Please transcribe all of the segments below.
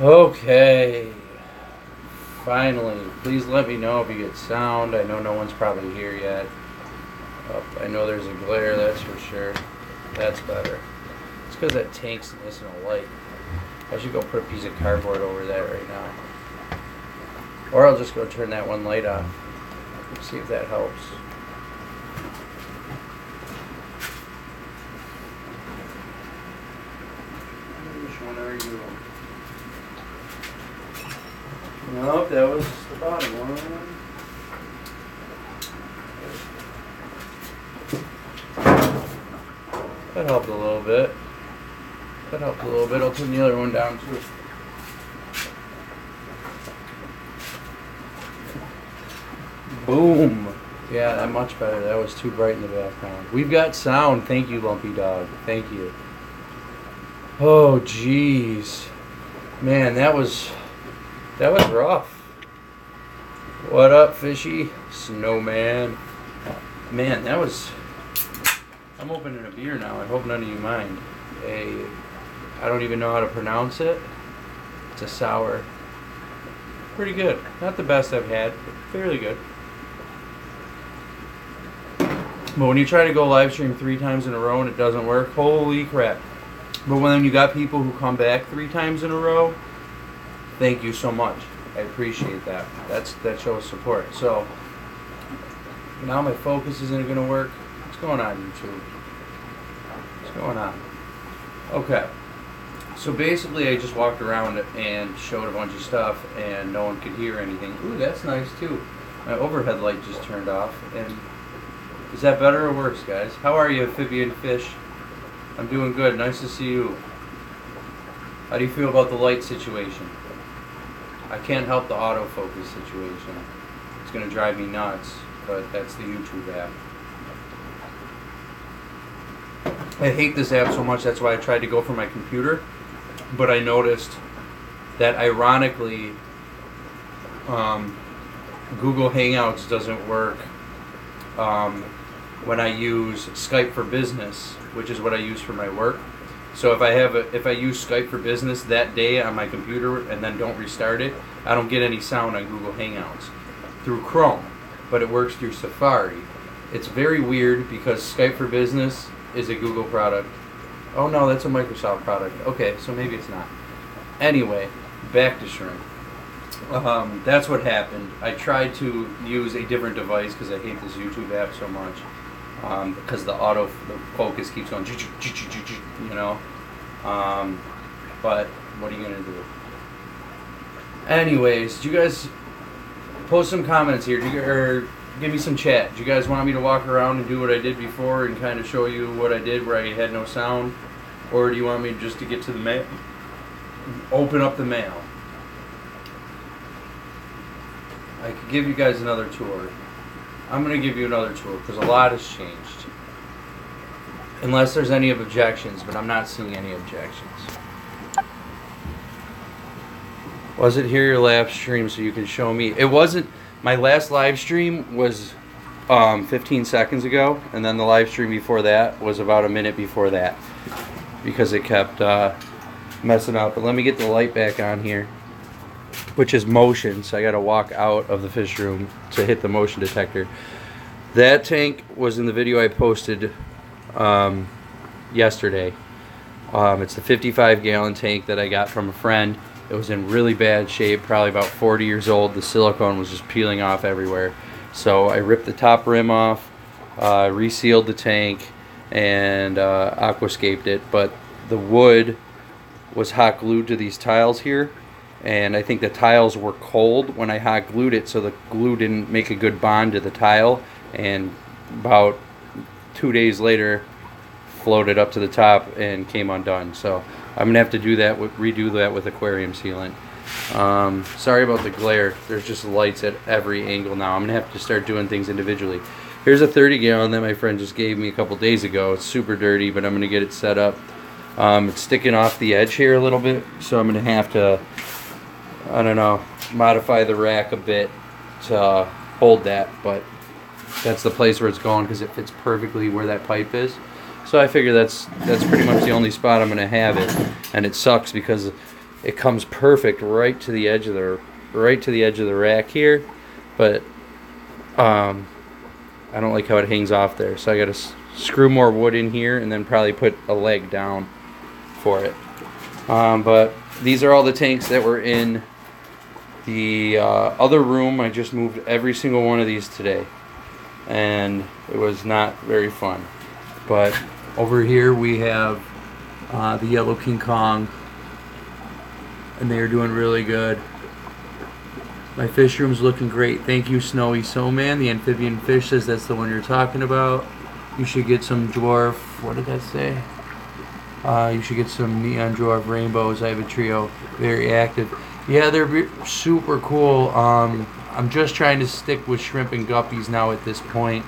Okay. Finally. Please let me know if you get sound. I know no one's probably here yet. I know there's a glare, that's for sure. That's better. It's because that tank's missing a light. I should go put a piece of cardboard over that right now. Or I'll just go turn that one light on. See if that helps. Which one are you? Nope, that was the bottom one. That helped a little bit. That helped a little bit. I'll turn the other one down too. Boom. Yeah, that much better. That was too bright in the background. We've got sound. Thank you, Lumpy Dog. Thank you. Oh, jeez. Man, that was rough. What up, fishy? Snowman. Man, that was... I'm opening a beer now. I hope none of you mind. I don't even know how to pronounce it. It's a sour. Pretty good. Not the best I've had, but fairly good. But when you try to go live stream 3 times in a row and it doesn't work, holy crap. But when you got people who come back 3 times in a row, thank you so much. I appreciate that. That shows support. So now my focus isn't going to work. What's going on, YouTube? What's going on? Okay. So basically I just walked around and showed a bunch of stuff and no one could hear anything. Ooh, that's nice too. My overhead light just turned off. And is that better or worse, guys? How are you, amphibian fish? I'm doing good. Nice to see you. How do you feel about the light situation? I can't help the autofocus situation. It's going to drive me nuts, but that's the YouTube app. I hate this app so much, that's why I tried to go for my computer. But I noticed that ironically, Google Hangouts doesn't work when I use Skype for Business, which is what I use for my work. So if I use Skype for Business that day on my computer and then don't restart it, I don't get any sound on Google Hangouts through Chrome, but it works through Safari. It's very weird because Skype for Business is a Google product. Oh no, that's a Microsoft product. Okay, so maybe it's not. Anyway, back to shrimp. That's what happened. I tried to use a different device because I hate this YouTube app so much. Because the focus keeps going, you know. But what are you gonna do? Anyways, do you guys post some comments here? Or give me some chat. Do you guys want me to walk around and do what I did before and kind of show you what I did where I had no sound, or do you want me just to get to the mail? Open up the mail. I could give you guys another tour. I'm going to give you another tour because a lot has changed. Unless there's any objections, but I'm not seeing any objections. Was it here your live stream so you can show me? It wasn't. My last live stream was 15 seconds ago, and then the live stream before that was about a minute before that because it kept messing up. But let me get the light back on here, which is motion, so I got to walk out of the fish room to hit the motion detector. That tank was in the video I posted yesterday. It's the 55-gallon tank that I got from a friend. It was in really bad shape, probably about 40 years old. The silicone was just peeling off everywhere. So I ripped the top rim off, resealed the tank, and aquascaped it. But the wood was hot glued to these tiles here, and I think the tiles were cold when I hot glued it, so the glue didn't make a good bond to the tile, and about 2 days later floated up to the top and came undone. So I'm gonna have to do that, redo that with aquarium sealant. Sorry about the glare. There's just lights at every angle now. I'm gonna have to start doing things individually. Here's a 30-gallon that my friend just gave me a couple days ago. It's super dirty, but I'm gonna get it set up. It's sticking off the edge here a little bit, so I'm gonna have to, I don't know, modify the rack a bit to hold that, but that's the place where it's going because it fits perfectly where that pipe is. So I figure that's pretty much the only spot I'm going to have it, and it sucks because it comes perfect right to the edge of the rack here, but I don't like how it hangs off there, so I got to screw more wood in here and then probably put a leg down for it. But these are all the tanks that were in the other room. I just moved every single one of these today, and it was not very fun. But over here we have the yellow King Kong, and they are doing really good. My fish room's looking great. Thank you, Snowy Soman. The amphibian fish says that's the one you're talking about. You should get some dwarf, what did that say? You should get some neon dwarf rainbows. I have a trio, very active. Yeah, they're super cool. I'm just trying to stick with shrimp and guppies now at this point,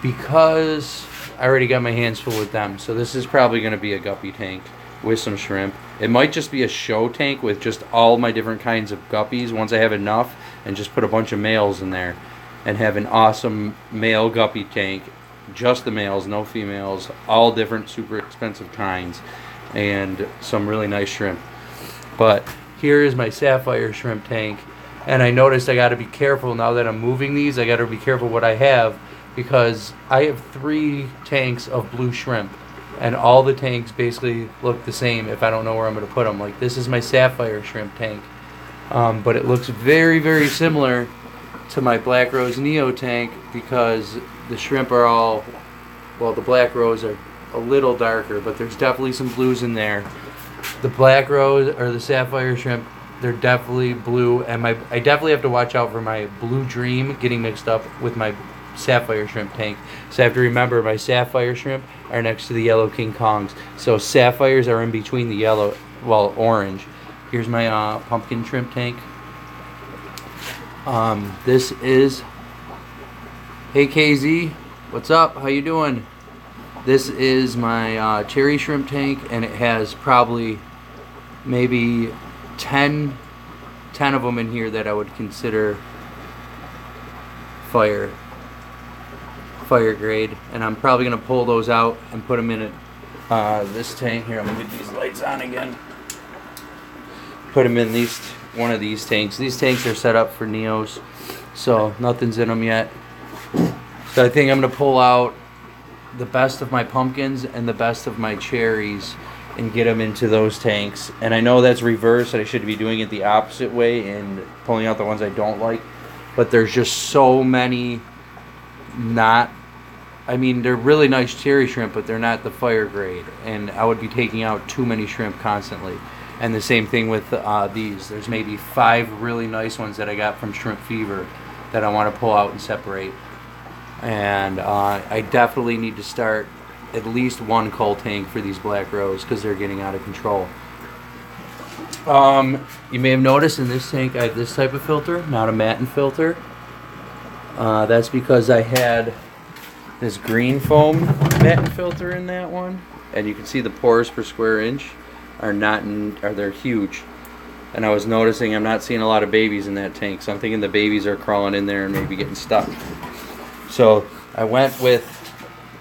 because I already got my hands full with them. So this is probably going to be a guppy tank with some shrimp. It might just be a show tank with just all my different kinds of guppies once I have enough, and just put a bunch of males in there and have an awesome male guppy tank. Just the males, no females, all different super expensive kinds, and some really nice shrimp. But here is my Sapphire shrimp tank, and I noticed I got to be careful now that I'm moving these. I got to be careful what I have, because I have 3 tanks of blue shrimp, and all the tanks basically look the same if I don't know where I'm going to put them. Like, this is my Sapphire shrimp tank, but it looks very, very similar to my Black Rose Neo tank, because the shrimp are all, well, the Black Rose are a little darker, but there's definitely some blues in there. The Black Rose, or the Sapphire shrimp, they're definitely blue, and I definitely have to watch out for my Blue Dream getting mixed up with my Sapphire shrimp tank. So I have to remember my Sapphire shrimp are next to the yellow King Kongs. So Sapphires are in between the yellow, well, orange. Here's my pumpkin shrimp tank. This is, hey KZ, what's up? How you doing? This is my cherry shrimp tank, and it has probably maybe 10 of them in here that I would consider fire grade, and I'm probably gonna pull those out and put them in this tank here. I'm gonna get these lights on again. Put them in one of these tanks. These tanks are set up for Neos, so nothing's in them yet. So I think I'm gonna pull out the best of my pumpkins and the best of my cherries and get them into those tanks. And I know that's reverse, and I should be doing it the opposite way and pulling out the ones I don't like, but there's just so many I mean, they're really nice cherry shrimp, but they're not the fire grade, and I would be taking out too many shrimp constantly. And the same thing with these. There's maybe 5 really nice ones that I got from Shrimp Fever that I want to pull out and separate. And I definitely need to start at least one cull tank for these Black Rose, because they're getting out of control. You may have noticed in this tank I have this type of filter, not a matin filter. That's because I had this green foam matin filter in that one, and you can see the pores per square inch they're huge. And I was noticing I'm not seeing a lot of babies in that tank, so I'm thinking the babies are crawling in there and maybe getting stuck. So I went with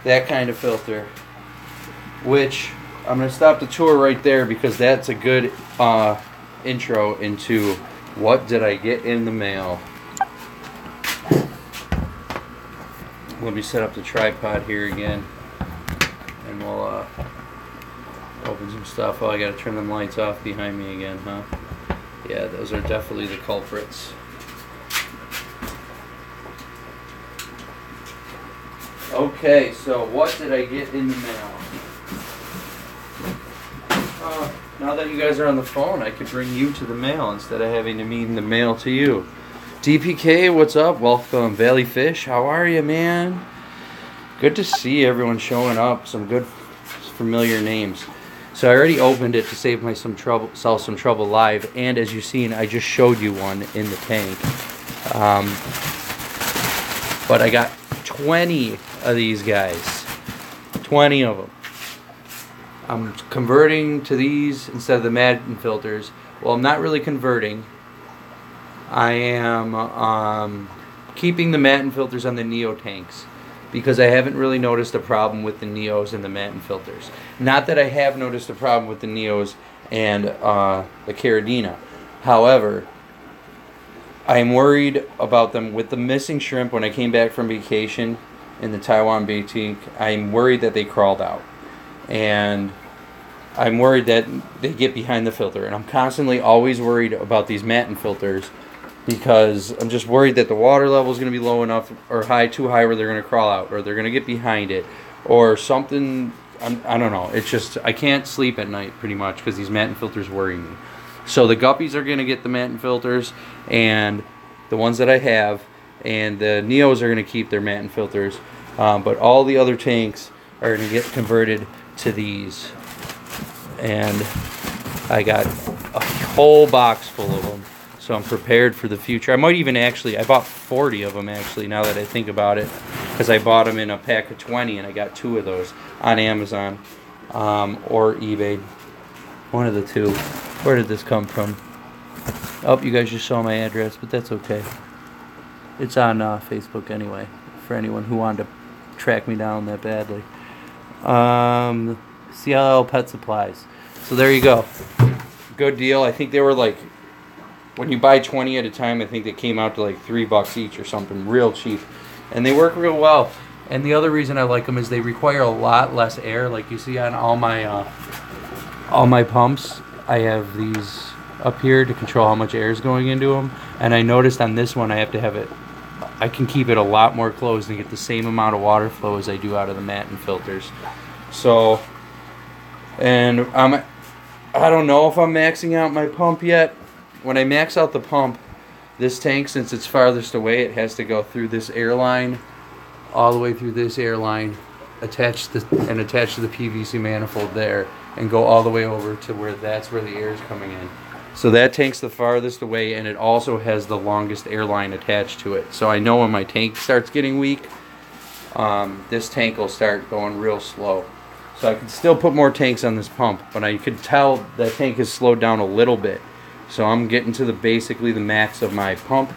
that kind of filter, which I'm going to stop the tour right there, because that's a good intro into what did I get in the mail. Let me set up the tripod here again, and we'll open some stuff. Oh, I gotta turn them lights off behind me again, huh? Yeah, those are definitely the culprits. Okay, so what did I get in the mail? Now that you guys are on the phone, I could bring you to the mail instead of having to mean the mail to you. DPK, what's up? Welcome. Valley Fish, how are you, man? Good to see everyone showing up. Some good familiar names. So I already opened it to save myself some trouble live, and as you've seen, I just showed you one in the tank. But I got 20 of these guys. 20 of them. I'm converting to these instead of the matin filters. Well, I'm not really converting. I am keeping the matin filters on the Neo tanks, because I haven't really noticed a problem with the Neos and the matin filters. Not that I have noticed a problem with the Neos and the Caridina. However, I'm worried about them with the missing shrimp. When I came back from vacation in the Taiwan boutique, I'm worried that they crawled out, and I'm worried that they get behind the filter. And I'm constantly always worried about these Matin filters, because I'm just worried that the water level is going to be low enough or too high where they're going to crawl out, or they're going to get behind it, or something. I don't know. It's just, I can't sleep at night pretty much because these Matin filters worry me. So the guppies are going to get the Matin filters, and the ones that I have, and the Neos are going to keep their Matin filters, but all the other tanks are going to get converted to these. And I got a whole box full of them. So I'm prepared for the future. I might even I bought 40 of them actually, now that I think about it, because I bought them in a pack of 20 and I got 2 of those on Amazon or eBay. One of the two. Where did this come from? Oh, you guys just saw my address, but that's okay. It's on Facebook anyway, for anyone who wanted to track me down that badly. CLL Pet Supplies. So there you go. Good deal. I think they were like, when you buy 20 at a time, I think they came out to like $3 each or something, real cheap. And they work real well. And the other reason I like them is they require a lot less air. Like you see on all my pumps, I have these up here to control how much air is going into them. And I noticed on this one, I have to have it, I can keep it a lot more closed and get the same amount of water flow as I do out of the Matin filters. So, and I don't know if I'm maxing out my pump yet. When I max out the pump, this tank, since it's farthest away, it has to go through this airline, all the way through this airline, attach to the PVC manifold there, and go all the way over to where that's where the air is coming in. So that tank's the farthest away, and it also has the longest airline attached to it. So I know when my tank starts getting weak, this tank will start going real slow. So I can still put more tanks on this pump, but I could tell that tank has slowed down a little bit. So I'm getting to basically the max of my pump,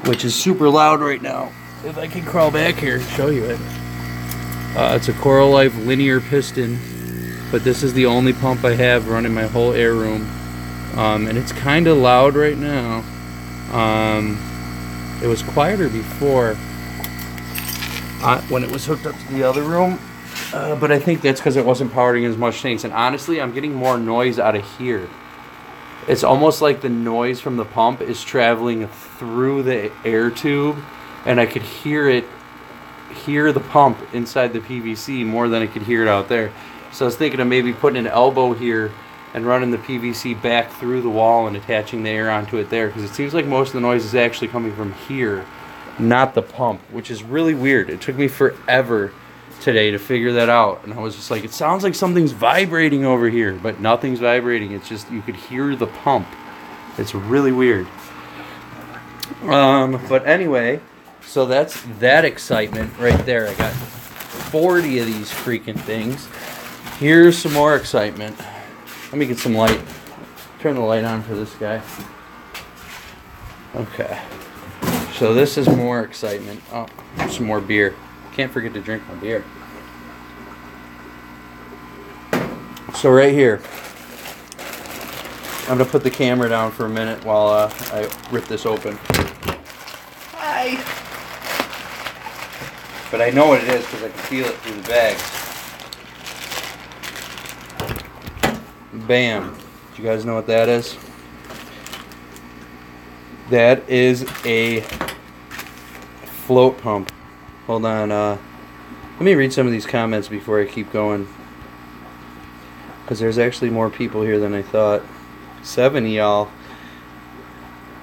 which is super loud right now. If I can crawl back here and show you it. It's a Coral Life linear piston, but this is the only pump I have running my whole air room. And it's kind of loud right now. It was quieter before when it was hooked up to the other room. But I think that's because it wasn't powering as much tanks. And honestly, I'm getting more noise out of here. It's almost like the noise from the pump is traveling through the air tube, and I could hear the pump inside the PVC more than I could hear it out there. So I was thinking of maybe putting an elbow here and running the PVC back through the wall and attaching the air onto it there, because it seems like most of the noise is actually coming from here, not the pump, which is really weird. It took me forever today to figure that out, and I was just like, it sounds like something's vibrating over here, but nothing's vibrating. It's just, you could hear the pump. It's really weird. But anyway, so that's that excitement right there. I got 40 of these freaking things. Here's some more excitement. Let me get some light. Turn the light on for this guy. Okay, so this is more excitement. Oh, some more beer. Can't forget to drink my beer. So right here, I'm gonna put the camera down for a minute while I rip this open. Hi. But I know what it is because I can feel it through the bags. Bam. Do you guys know what that is? That is a float pump. Hold on, let me read some of these comments before I keep going, because there's actually more people here than I thought. 7 of y'all.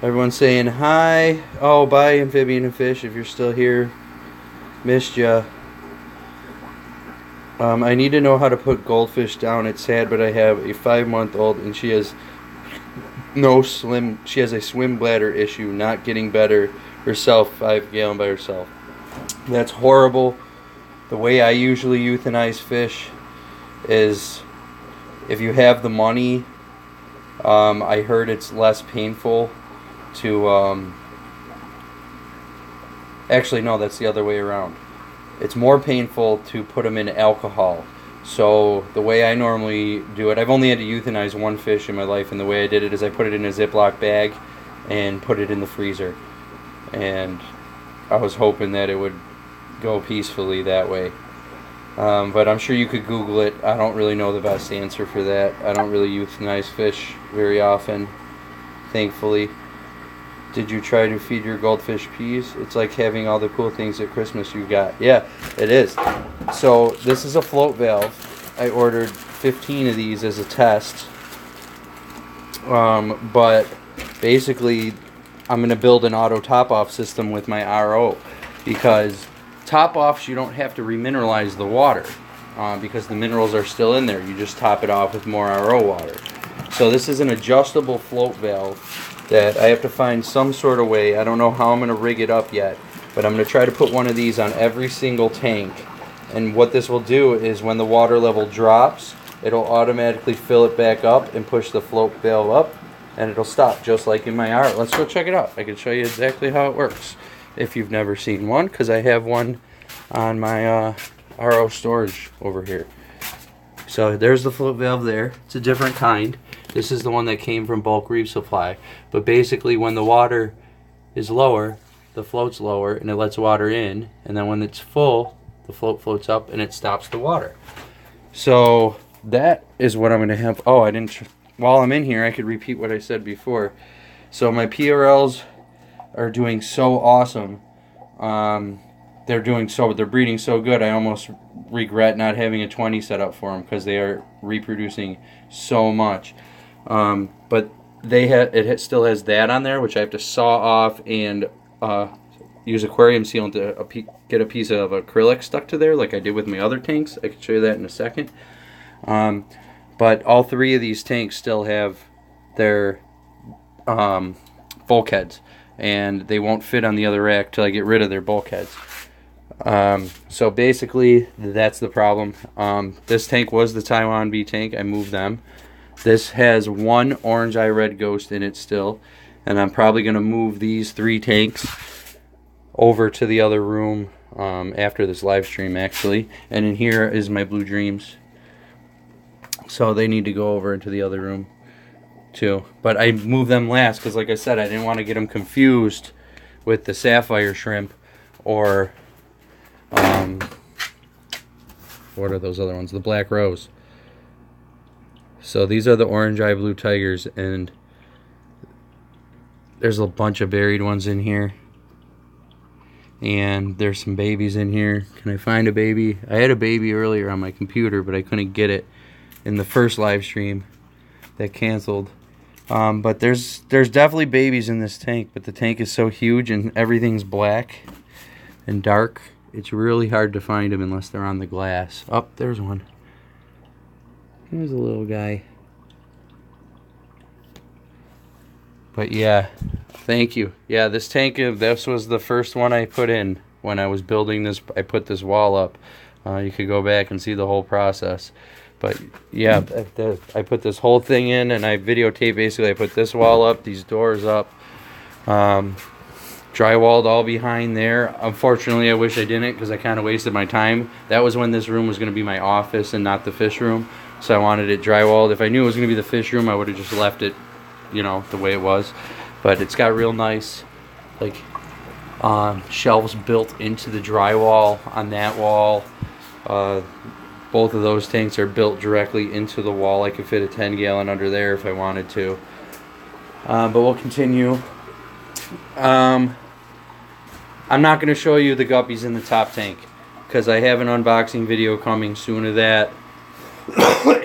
Everyone's saying hi. Oh, bye, Amphibian and Fish, if you're still here. Missed ya. I need to know how to put goldfish down. It's sad, but I have a 5-month-old, and she has she has a swim bladder issue, not getting better herself, 5-gallon by herself. That's horrible. The way I usually euthanize fish is, if you have the money, I heard it's less painful to, actually no, that's the other way around. It's more painful to put them in alcohol So the way I normally do it, I've only had to euthanize one fish in my life, and the way I did it is I put it in a Ziploc bag and put it in the freezer. And I was hoping that it would go peacefully that way. But I'm sure you could Google it. I don't really know the best answer for that. I don't really euthanize fish very often, thankfully. Did you try to feed your goldfish peas? It's like having all the cool things at Christmas you got. Yeah, it is. So this is a float valve. I ordered 15 of these as a test. But basically, I'm going to build an auto top-off system with my RO, because top-offs, you don't have to remineralize the water because the minerals are still in there. You just top it off with more RO water. So this is an adjustable float valve that I have to find some sort of way. I don't know how I'm going to rig it up yet, but I'm going to try to put one of these on every single tank. And what this will do is when the water level drops, it'll automatically fill it back up and push the float valve up, and it'll stop just like in my RO. Let's go check it out. I can show you exactly how it works if you've never seen one, because I have one on my RO storage over here. So there's the float valve there. It's a different kind. This is the one that came from Bulk Reef Supply. But basically when the water is lower, the float's lower and it lets water in, and then when it's full, the float floats up and it stops the water. So that is what I'm going to have. Oh, I didn't. While I'm in here, I could repeat what I said before. So my PRLs are doing so awesome. They're breeding so good. I almost regret not having a 20 set up for them, because they are reproducing so much. But it still has that on there, which I have to saw off and use aquarium sealant to get a piece of acrylic stuck to there, like I did with my other tanks. I can show you that in a second. But all three of these tanks still have their bulkheads, and they won't fit on the other rack till I get rid of their bulkheads. So basically that's the problem. This tank was the Taiwan B tank. I moved them. This has one orange eye red ghost in it still, and I'm probably going to move these 3 tanks over to the other room after this live stream, actually. And in here is my blue dreams, so they need to go over into the other room too. But I moved them last because, like I said, I didn't want to get them confused with the sapphire shrimp or what are those other ones? The black rose. So these are the orange eye blue tigers, and there's a bunch of buried ones in here, and there's some babies in here. Can I find a baby? I had a baby earlier on my computer, but I couldn't get it in the first live stream that canceled. But there's definitely babies in this tank, but the tank is so huge and everything's black and dark, it's really hard to find them unless they're on the glass. Oh, there's one. There's a little guy. But yeah, thank you. Yeah, this tank, this was the first one I put in when I was building this. I put this wall up. You could go back and see the whole process. But yeah, I put this whole thing in, and I videotaped. Basically, I put this wall up, these doors up, drywalled all behind there. Unfortunately, I wish I didn't, because I kind of wasted my time. That was when this room was going to be my office and not the fish room. So I wanted it drywalled. If I knew it was going to be the fish room, I would have just left it, you know, the way it was. But it's got real nice, like, shelves built into the drywall on that wall. Both of those tanks are built directly into the wall. I could fit a 10-gallon under there if I wanted to. But we'll continue. I'm not going to show you the guppies in the top tank, because I have an unboxing video coming soon of that.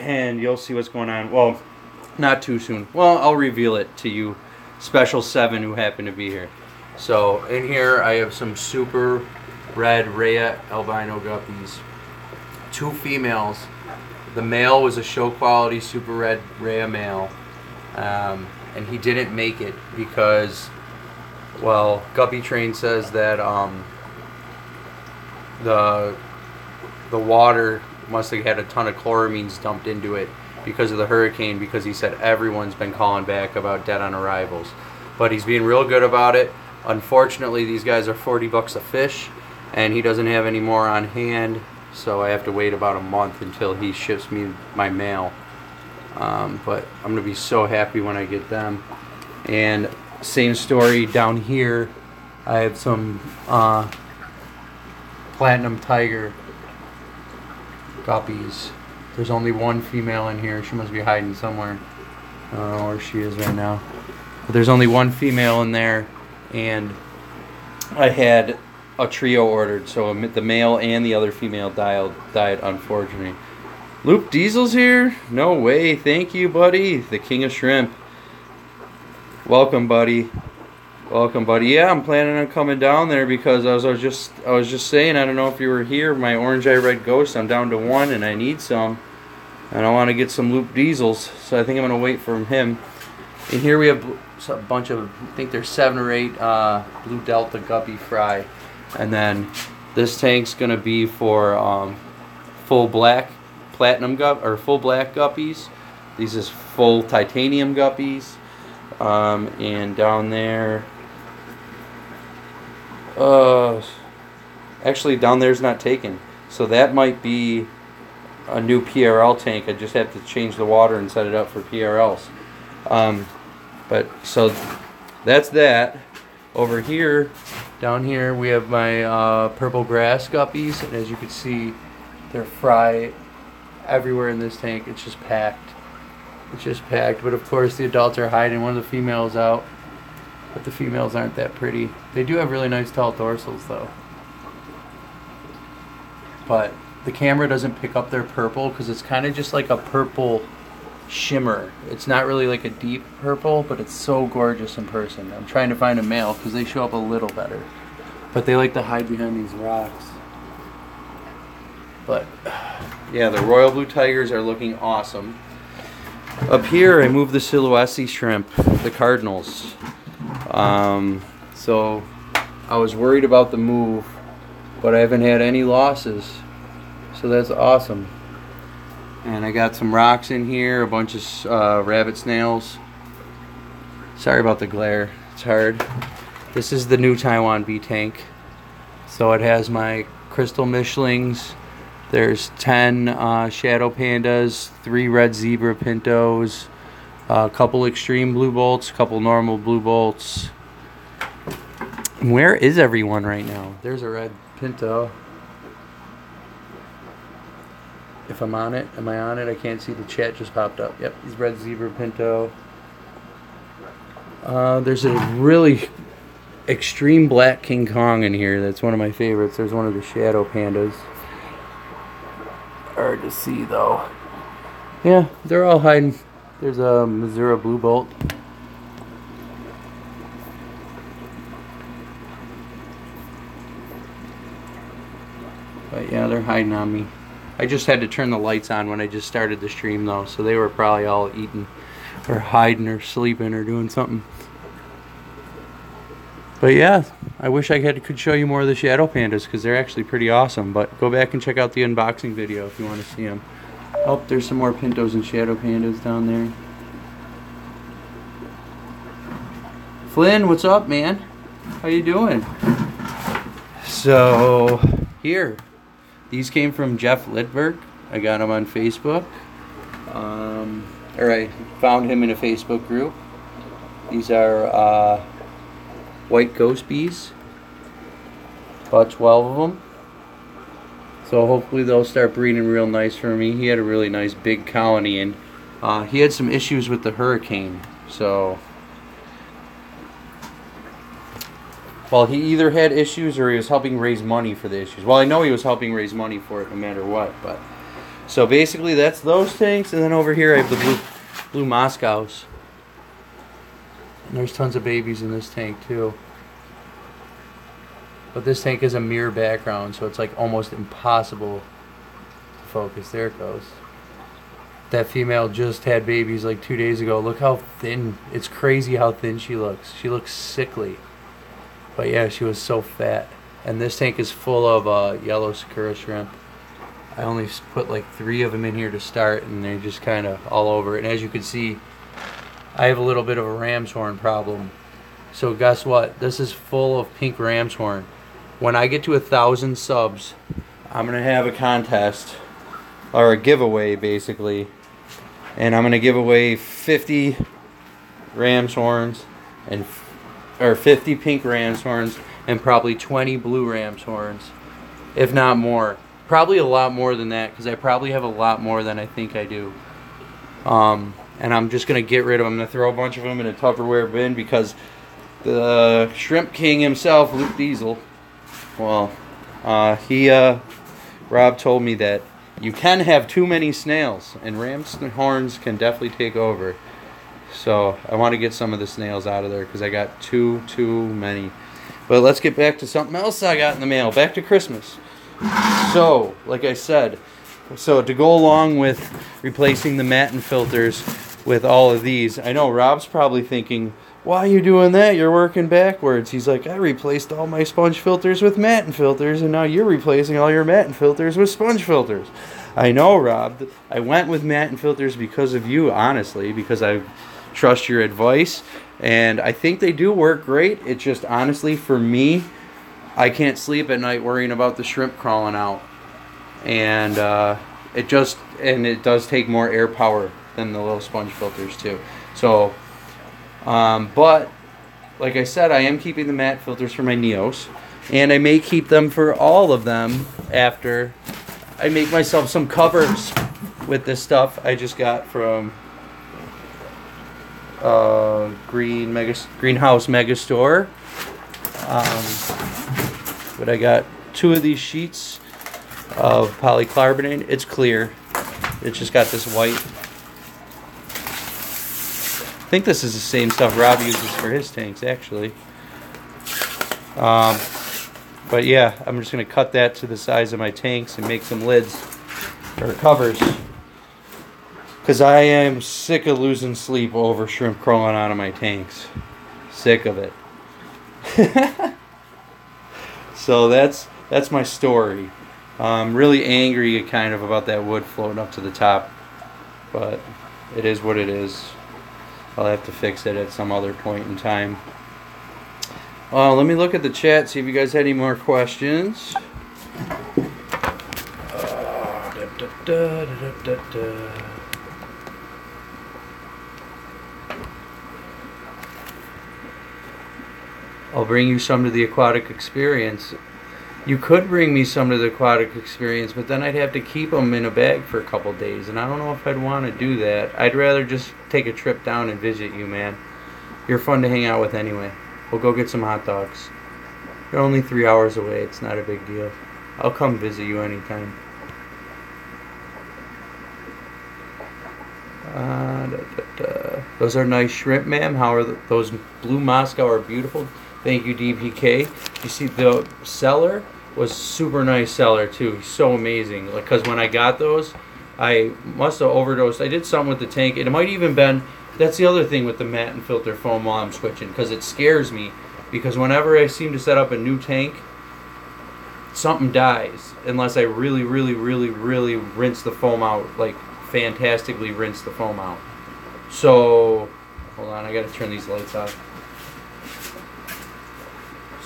And you'll see what's going on. Well, not too soon. Well, I'll reveal it to you, special 7 who happen to be here. So in here I have some super red RREA albino guppies. 2 females. The male was a show quality super red RREA male, and he didn't make it because, well, Guppy Train says that the water must have had a ton of chloramines dumped into it because of the hurricane, because he said everyone's been calling back about dead on arrivals. But he's being real good about it. Unfortunately, these guys are 40 bucks a fish, and he doesn't have any more on hand so I have to wait about a month until he ships me my mail. But I'm gonna be so happy when I get them. And same story down here. I have some platinum tiger guppies. There's only one female in here. She must be hiding somewhere. I don't know where she is right now. But there's only one female in there, and I had a trio ordered, so the male and the other female died unfortunately. Loop Diesel's here? No way. Thank you, buddy. The king of shrimp. Welcome, buddy. Welcome, buddy. Yeah, I'm planning on coming down there because I was just saying, I don't know if you were here, my orange eye red ghost, I'm down to one and I need some. And I want to get some Loop Diesels, so I think I'm going to wait for him. And here we have a bunch of, I think there's 7 or 8 Blue Delta Guppy fry. And then this tank's going to be for full black platinum full black guppies. These is full titanium guppies. And down there, actually down there's not taken, so that might be a new PRL tank. I just have to change the water and set it up for PRLs. But so that's that. Over here, down here we have my purple grass guppies, and as you can see, they're fry everywhere in this tank. It's just packed. It's just packed. But of course the adults are hiding. One of the females out, but the females aren't that pretty. They do have really nice tall dorsals though. But the camera doesn't pick up their purple because it's kind of just like a purple shimmer. It's not really like a deep purple, but it's so gorgeous in person. I'm trying to find a male because they show up a little better. But they like to hide behind these rocks. But yeah, the royal blue tigers are looking awesome. Up here I moved the Sulawesi shrimp, the Cardinals. So I was worried about the move, but I haven't had any losses, so that's awesome. And I got some rocks in here, a bunch of rabbit snails. Sorry about the glare, it's hard. This is the new Taiwan B tank. So it has my crystal mischlings. There's 10 shadow pandas, 3 red zebra pintos, a couple extreme blue bolts, a couple normal blue bolts. Where is everyone right now? There's a red pinto. If I'm on it, am I on it? I can't see, the chat just popped up. Yep, he's red zebra pinto. There's a really extreme black King Kong in here. That's one of my favorites. There's one of the shadow pandas. Hard to see though. Yeah, they're all hiding. There's a Missouri blue bolt. But yeah, they're hiding on me. I just had to turn the lights on when I just started the stream though, so they were probably all eating or hiding or sleeping or doing something. But yeah, I wish I could show you more of the shadow pandas because they're actually pretty awesome. But go back and check out the unboxing video if you want to see them. Oh, there's some more pintos and shadow pandas down there. Flynn, what's up, man? How you doing? So here, these came from Jeff Lidberg. I got him on Facebook. Or I found him in a Facebook group. These are white ghost bees. About 12 of them. So hopefully they'll start breeding real nice for me. He had a really nice big colony, and he had some issues with the hurricane. So, well, he either had issues or he was helping raise money for the issues. Well, I know he was helping raise money for it no matter what. But so basically that's those tanks, and then over here I have the blue Moscows. And there's tons of babies in this tank too. But this tank is a mirror background, so it's like almost impossible to focus. There it goes. That female just had babies like 2 days ago. Look how thin. It's crazy how thin she looks. She looks sickly. But yeah, she was so fat. And this tank is full of yellow Sakura shrimp. I only put like 3 of them in here to start, and they're just kind of all over it. And as you can see, I have a little bit of a ram's horn problem. So guess what? This is full of pink ram's horn. When I get to 1,000 subs, I'm going to have a contest, or a giveaway basically, and I'm going to give away 50 ram's horns, or 50 pink ram's horns, and probably 20 blue ram's horns, if not more. Probably a lot more than that, because I probably have a lot more than I think I do. And I'm just going to get rid of them. I'm going to throw a bunch of them in a Tupperware bin, because the Shrimp King himself, Luke Diesel, well, Rob told me that you can have too many snails, and ram's horns can definitely take over. So I want to get some of the snails out of there, because I got too many. But let's get back to something else I got in the mail. Back to Christmas. So, like I said, so to go along with replacing the matin filters with all of these, I know Rob's probably thinking, why are you doing that? You're working backwards. He's like, I replaced all my sponge filters with matin filters, and now you're replacing all your matin filters with sponge filters. I know, Rob. I went with matin filters because of you, honestly, because I trust your advice, and I think they do work great. It's just, honestly, for me, I can't sleep at night worrying about the shrimp crawling out. And it does take more air power than the little sponge filters too. So, but like I said, I am keeping the matte filters for my Neos, and I may keep them for all of them after I make myself some covers with this stuff I just got from Greenhouse Megastore. But I got 2 of these sheets of polycarbonate. It's clear. It's just got this white. I think this is the same stuff Rob uses for his tanks, actually. But yeah, I'm just going to cut that to the size of my tanks and make some lids or covers. Because I am sick of losing sleep over shrimp crawling out of my tanks. Sick of it. So that's my story. I'm really angry kind of about that wood floating up to the top, but it is what it is. I'll have to fix it at some other point in time. Let me look at the chat, see if you guys had any more questions. I'll bring you some to the aquatic experience. You could bring me some to the aquatic experience, but then I'd have to keep them in a bag for a couple days, and I don't know if I'd want to do that. I'd rather just take a trip down and visit you, man. You're fun to hang out with anyway. We'll go get some hot dogs. You're only 3 hours away. It's not a big deal. I'll come visit you anytime. Those are nice shrimp, ma'am. How are those blue Moscow are beautiful. Thank you, DPK. You see, the seller was super nice seller too. He's so amazing. Because when I got those, I must have overdosed. I did something with the tank. It might even been, that's the other thing with the matte and filter foam while I'm switching, because it scares me. Because whenever I seem to set up a new tank, something dies unless I really rinse the foam out, like fantastically rinse the foam out. So, hold on, I gotta turn these lights off.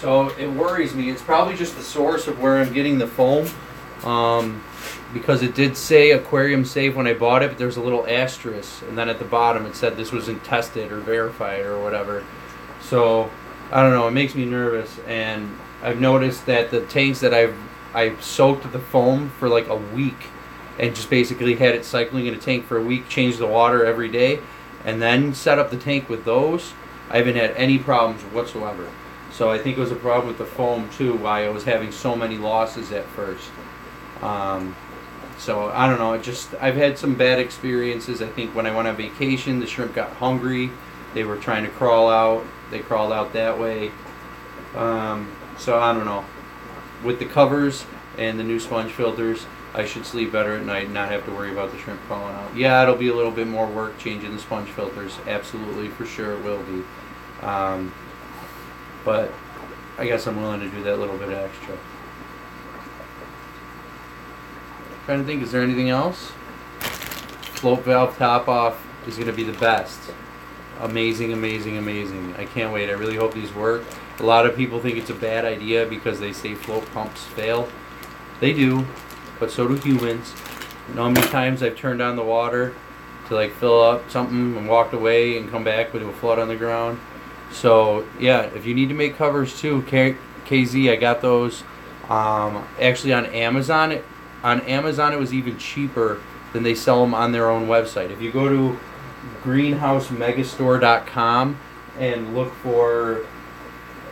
So it worries me. It's probably just the source of where I'm getting the foam, because it did say aquarium safe when I bought it, but there's a little asterisk, and then at the bottom it said this wasn't tested or verified or whatever. So I don't know. It makes me nervous, and I've noticed that the tanks that I've soaked the foam for like a week, and just basically had it cycling in a tank for a week, changed the water every day, and then set up the tank with those. I haven't had any problems whatsoever. So I think it was a problem with the foam too, why I was having so many losses at first. So I don't know, I've had some bad experiences. I think when I went on vacation, the shrimp got hungry. They were trying to crawl out. They crawled out that way. So I don't know. With the covers and the new sponge filters, I should sleep better at night and not have to worry about the shrimp crawling out. Yeah, it'll be a little bit more work changing the sponge filters. Absolutely, for sure it will be. But I guess I'm willing to do that little bit extra. Trying to think, is there anything else? Float valve top off is going to be the best. Amazing, amazing, amazing. I can't wait. I really hope these work. A lot of people think it's a bad idea because they say float pumps fail. They do, but so do humans. You know how many times I've turned on the water to like fill up something and walked away and come back with a flood on the ground. So yeah, if you need to make covers too, KZ, I got those. Actually on Amazon, it was even cheaper than they sell them on their own website. If you go to greenhousemegastore.com and look for,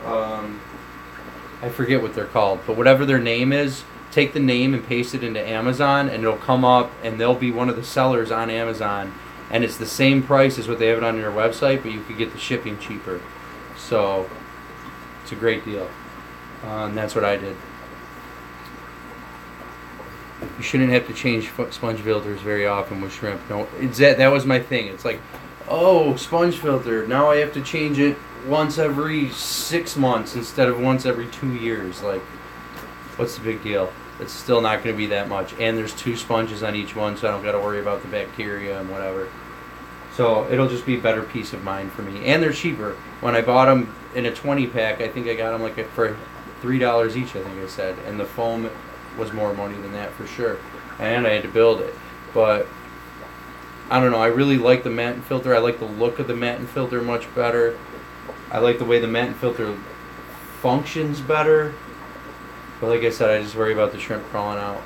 I forget what they're called, but whatever their name is, take the name and paste it into Amazon, and it'll come up, and they'll be one of the sellers on Amazon, and it's the same price as what they have it on their website, but you could get the shipping cheaper. So it's a great deal, and that's what I did. You shouldn't have to change sponge filters very often with shrimp. No, that was my thing. It's like, oh, sponge filter, now I have to change it once every 6 months instead of once every 2 years. Like, what's the big deal? It's still not going to be that much. And there's 2 sponges on each one, so I don't got to worry about the bacteria and whatever. So it'll just be better peace of mind for me. And they're cheaper. When I bought them in a 20 pack, I think I got them like for $3 each, I think I said. And the foam was more money than that for sure. And I had to build it. But I don't know, I really like the Matin filter. I like the look of the Matin filter much better. I like the way the Matin filter functions better. But like I said, I just worry about the shrimp crawling out.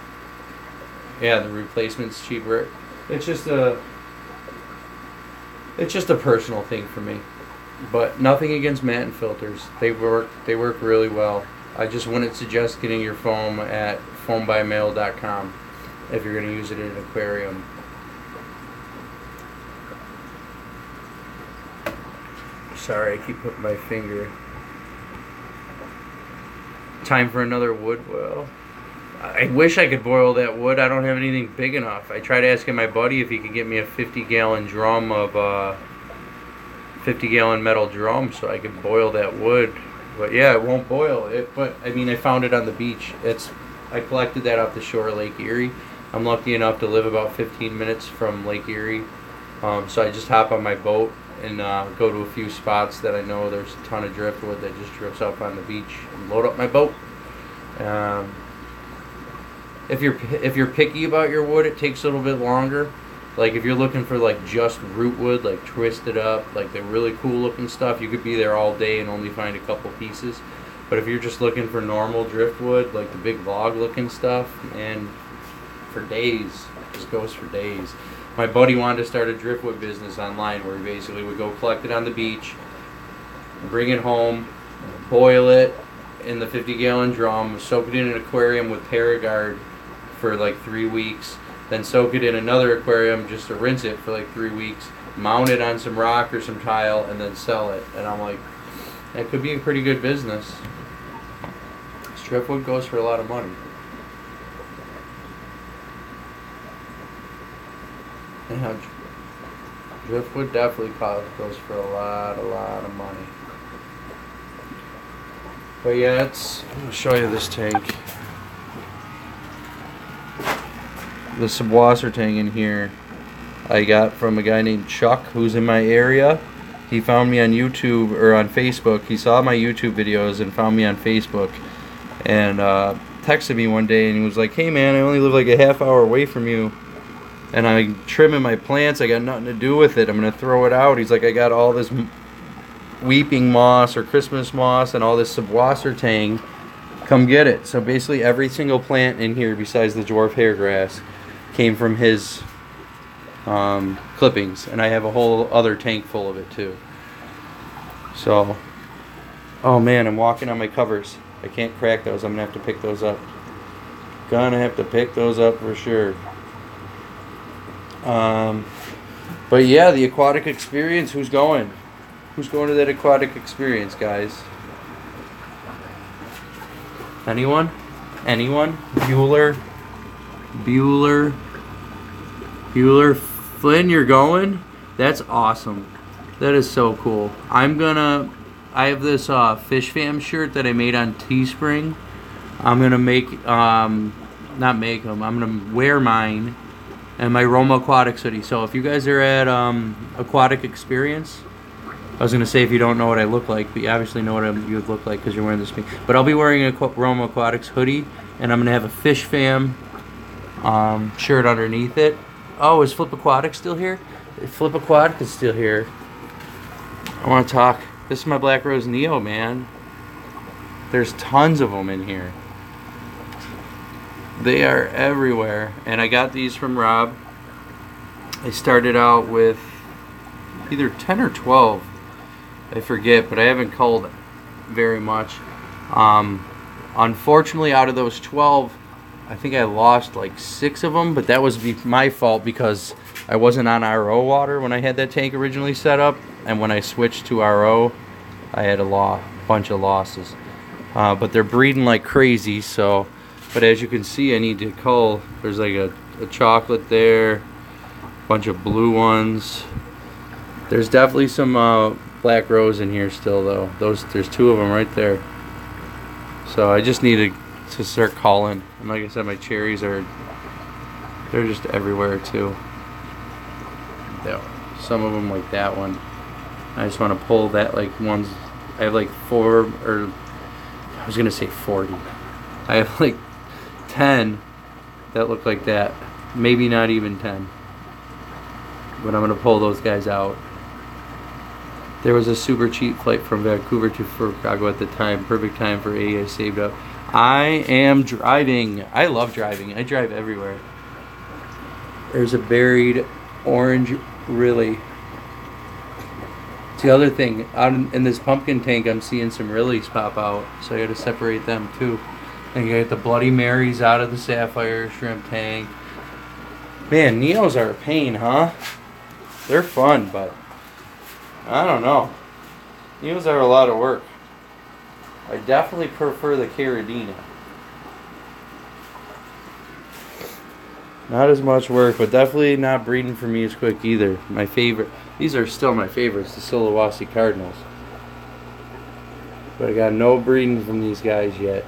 Yeah, the replacement's cheaper. It's just a personal thing for me. But nothing against Matin filters. They work really well. I just wouldn't suggest getting your foam at foambymail.com if you're going to use it in an aquarium. Sorry, I keep putting my finger. Time for another wood boil. I wish I could boil that wood. I don't have anything big enough. I tried asking my buddy if he could get me a 50-gallon drum of 50-gallon metal drum so I could boil that wood. But yeah, it won't boil. But I mean, I found it on the beach. I collected that off the shore of Lake Erie. I'm lucky enough to live about 15 minutes from Lake Erie. So I just hop on my boat and go to a few spots that I know there's a ton of driftwood that just drifts up on the beach and load up my boat. If you're picky about your wood, it takes a little bit longer. Like if you're looking for like just root wood, like twisted up, like the really cool looking stuff, you could be there all day and only find a couple pieces. But if you're just looking for normal driftwood, like the big log looking stuff, and for days, it just goes for days. My buddy wanted to start a driftwood business online where he basically would go collect it on the beach, bring it home, boil it in the 50-gallon drum, soak it in an aquarium with Paragard for like 3 weeks, then soak it in another aquarium just to rinse it for like 3 weeks, mount it on some rock or some tile, and then sell it. And I'm like, that could be a pretty good business. Driftwood goes for a lot of money. Yeah, driftwood definitely goes for a lot of money. But yeah, I'll show you this tank. The subwasser tank in here I got from a guy named Chuck who's in my area. He found me on YouTube or on Facebook. He saw my YouTube videos and found me on Facebook and texted me one day and he was like, hey man, I only live like a half hour away from you and I'm trimming my plants. I got nothing to do with it. I'm gonna throw it out. He's like, I got all this weeping moss or Christmas moss and all this subwasser tang. Come get it. So basically every single plant in here besides the dwarf hairgrass came from his clippings, and I have a whole other tank full of it too. So, oh man, I'm walking on my covers. I can't crack those. I'm gonna have to pick those up. Gonna have to pick those up for sure. But yeah, the aquatic experience. Who's going? Who's going to that aquatic experience, guys? Anyone? Anyone? Bueller? Flynn, you're going? That's awesome. That is so cool. I have this Fish Fam shirt that I made on Teespring. I'm gonna not make them. I'm gonna wear mine and my Roma Aquatics hoodie. So if you guys are at Aquatic Experience, I was gonna say if you don't know what I look like, but you obviously know what you would look like because you're wearing this. But I'll be wearing a Roma Aquatics hoodie, And I'm gonna have a fish fam shirt underneath it. Oh, is Flip Aquatic still here? If Flip Aquatic is still here, I want to talk. This is my Black Rose Neo, man. There's tons of them in here. They are everywhere. And I got these from Rob. I started out with either 10 or 12. I forget, but I haven't culled very much. Unfortunately, out of those 12, I think I lost like 6 of them, but that was my fault because I wasn't on RO water when I had that tank originally set up, and when I switched to RO, I had a bunch of losses. But they're breeding like crazy, so, but as you can see, I need to cull. There's like a chocolate there, a bunch of blue ones. There's definitely some Black Rose in here still though. There's 2 of them right there. So I just need to start culling. And like I said, my cherries they're just everywhere too. Some of them like that one. I just want to pull that like ones. I have like 4, or I was gonna say 40. I have like 10 that look like that. Maybe not even 10. But I'm gonna pull those guys out. There was a super cheap flight from Vancouver to Chicago at the time. Perfect time for RREA. I saved up. I am driving. I love driving. I drive everywhere. There's a buried orange Rili. It's the other thing. Out in this pumpkin tank, I'm seeing some Rilis pop out. So I got to separate them too. And you got the Bloody Marys out of the Sapphire shrimp tank. Man, Neos are a pain, huh? They're fun, but I don't know. Neos are a lot of work. I definitely prefer the Caridina. Not as much work, but definitely not breeding for me as quick either. My favorite, these are still my favorites, the Sulawesi Cardinals. But I got no breeding from these guys yet.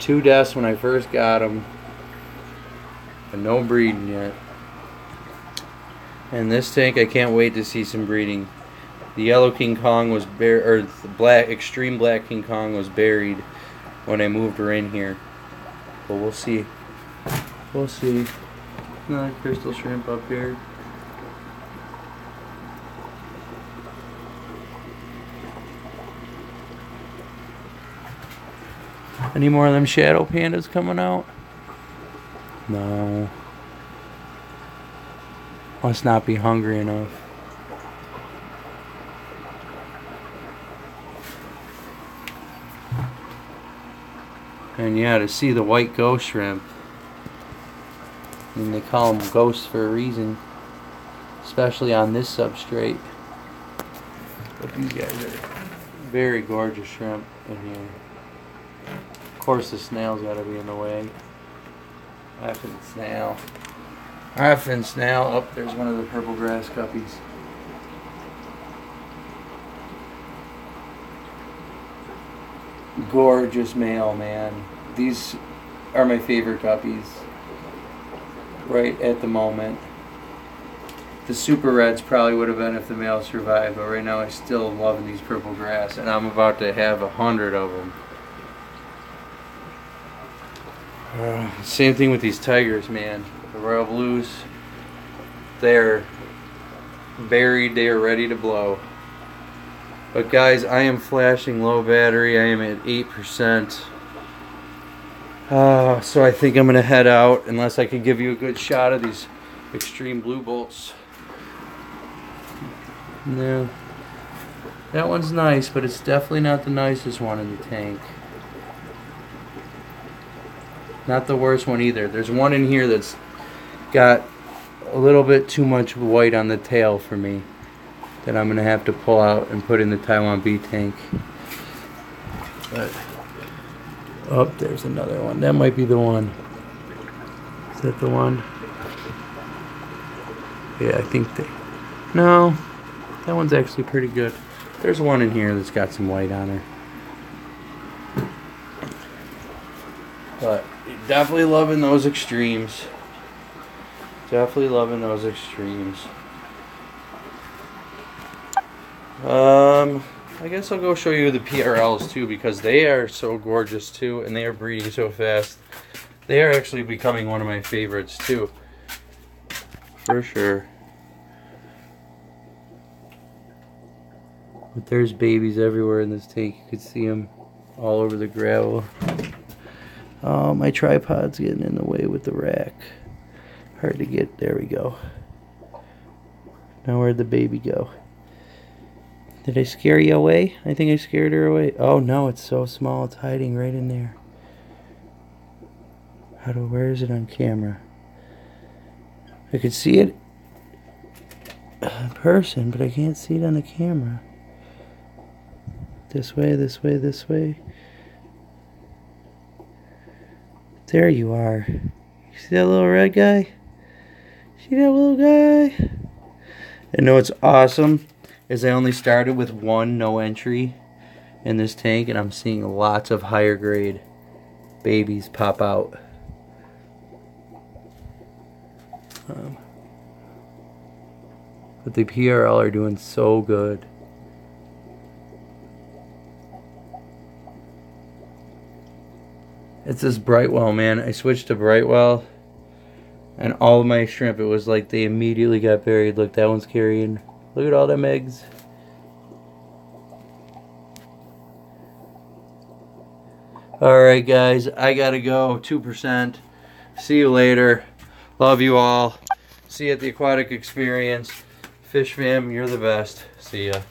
2 deaths when I first got them, but no breeding yet. And this tank, I can't wait to see some breeding. The yellow King Kong was buried, or the extreme black King Kong was buried when I moved her in here. But we'll see. We'll see. Another crystal shrimp up here. Any more of them shadow pandas coming out? No. Must not be hungry enough. And yeah, to see the white ghost shrimp. I mean, they call them ghosts for a reason. Especially on this substrate. But these guys are very gorgeous shrimp in here. Of course the snail's gotta be in the way. Effing snail. Effing snail. Oh, there's one of the purple grass guppies. Gorgeous male, man. These are my favorite guppies right at the moment. The super reds probably would have been if the male survived, but right now I still love these purple grass, and I'm about to have 100 of them. Same thing with these tigers, man. The royal blues, they're buried, they are ready to blow. But guys, I am flashing low battery. I am at 8%. So I think I'm going to head out unless I can give you a good shot of these extreme blue bolts. No. That one's nice, but it's definitely not the nicest one in the tank. Not the worst one either. There's one in here that's got a little bit too much white on the tail for me that I'm going to have to pull out and put in the Taiwan B tank. But, oh, there's another one. That might be the one. Is that the one? Yeah, I think they... No, that one's actually pretty good. There's one in here that's got some white on her. But definitely loving those extremes. Definitely loving those extremes. I guess I'll go show you the PRLs too, because they are so gorgeous too, and they are breeding so fast. They are actually becoming one of my favorites too, for sure. But there's babies everywhere in this tank. You could see them all over the gravel. Oh, my tripod's getting in the way with the rack. Hard to get. There we go. Now where'd the baby go? Did I scare you away? I think I scared her away. Oh no, it's so small. It's hiding right in there. Where is it on camera? I could see it in person, but I can't see it on the camera. This way, this way, this way. There you are. You see that little red guy? See that little guy? And know what's awesome is I only started with one no entry in this tank, and I'm seeing lots of higher grade babies pop out. But the PRL are doing so good. It's this Brightwell, man. I switched to Brightwell, and all of my shrimp, it was like they immediately got buried. Look, that one's carrying. Look at all them eggs. Alright guys, I gotta go. 2%. See you later. Love you all. See you at the Aquatic Experience. Fish fam, you're the best. See ya.